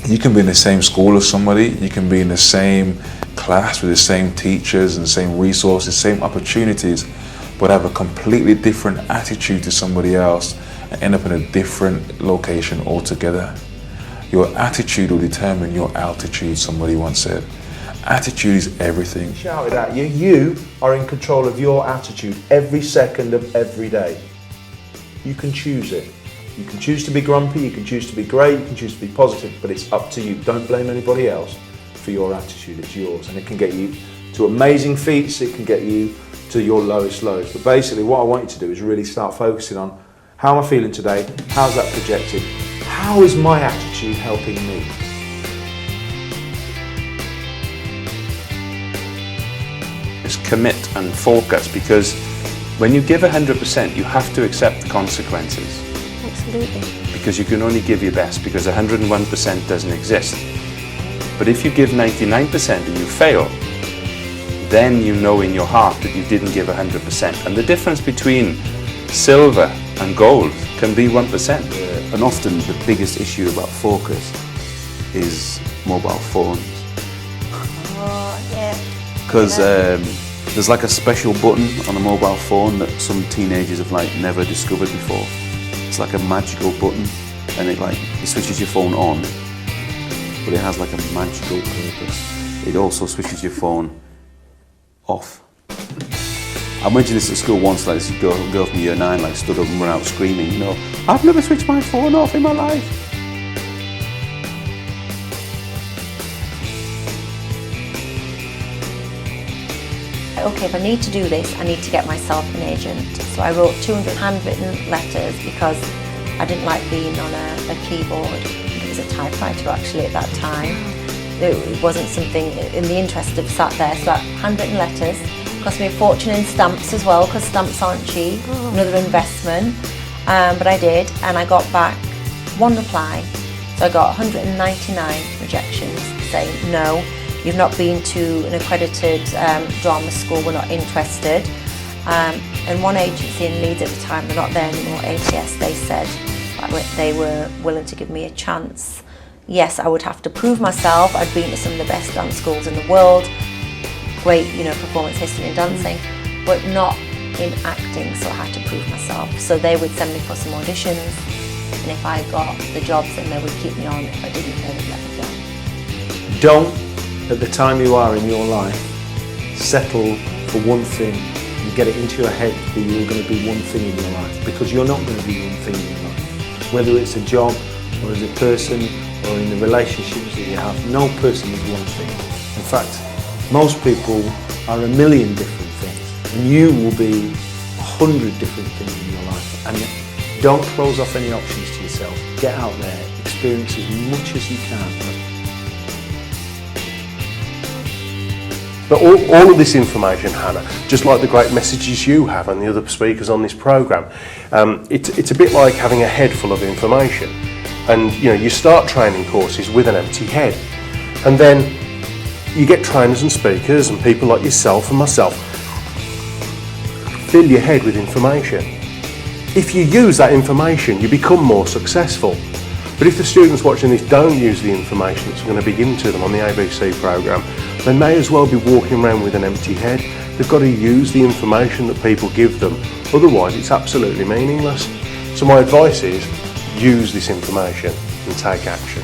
You can be in the same school as somebody, you can be in the same class with the same teachers and the same resources, same opportunities, but have a completely different attitude to somebody else and end up in a different location altogether. Your attitude will determine your altitude, somebody once said. Attitude is everything. Shout it at you. You are in control of your attitude every second of every day. You can choose it. You can choose to be grumpy, you can choose to be great, you can choose to be positive, but it's up to you. Don't blame anybody else for your attitude, it's yours. And it can get you to amazing feats, it can get you to your lowest lows. But basically what I want you to do is really start focusing on how am I feeling today, how's that projected, how is my attitude helping me? Is commit and focus, because when you give 100%, you have to accept the consequences. Absolutely. Because you can only give your best, because 101% doesn't exist. But if you give 99% and you fail, then you know in your heart that you didn't give 100%. And the difference between silver and gold can be 1%. And often the biggest issue about focus is mobile phones. Oh, yeah. Because there's like a special button on a mobile phone that some teenagers have like never discovered before. It's like a magical button, and it switches your phone on, but it has like a magical purpose. It also switches your phone off. I mentioned this at school once, like this girl from year 9 like stood up and ran out screaming, you know, I've never switched my phone off in my life. Okay, if I need to do this, I need to get myself an agent. So I wrote 200 handwritten letters because I didn't like being on a keyboard. It was a typewriter actually at that time. It wasn't something in the interest of sat there. So handwritten letters cost me a fortune in stamps as well, because stamps aren't cheap, another investment. But I did, and I got back one reply. So I got 199 rejections saying no. You've not been to an accredited drama school, we're not interested. And one agency in Leeds at the time, they're not there anymore, ATS, they said they were willing to give me a chance. Yes, I would have to prove myself. I'd been to some of the best dance schools in the world, great, performance history in dancing, but not in acting, so I had to prove myself. So they would send me for some auditions, and if I got the jobs, then they would keep me on. If I didn't, they would let me go. Don't, at the time you are in your life, settle for one thing and get it into your head that you're going to be one thing in your life, because you're not going to be one thing in your life. Whether it's a job or as a person or in the relationships that you have, no person is one thing. In fact, most people are a million different things, and you will be 100 different things in your life. And don't close off any options to yourself. Get out there, experience as much as you can. But all of this information, Hannah, just like the great messages you have and the other speakers on this programme, it's a bit like having a head full of information. And you start training courses with an empty head, and then you get trainers and speakers and people like yourself and myself fill your head with information. If you use that information, you become more successful. But if the students watching this don't use the information that's going to be given to them on the ABC programme, they may as well be walking around with an empty head. They've got to use the information that people give them, otherwise it's absolutely meaningless. So my advice is, use this information and take action.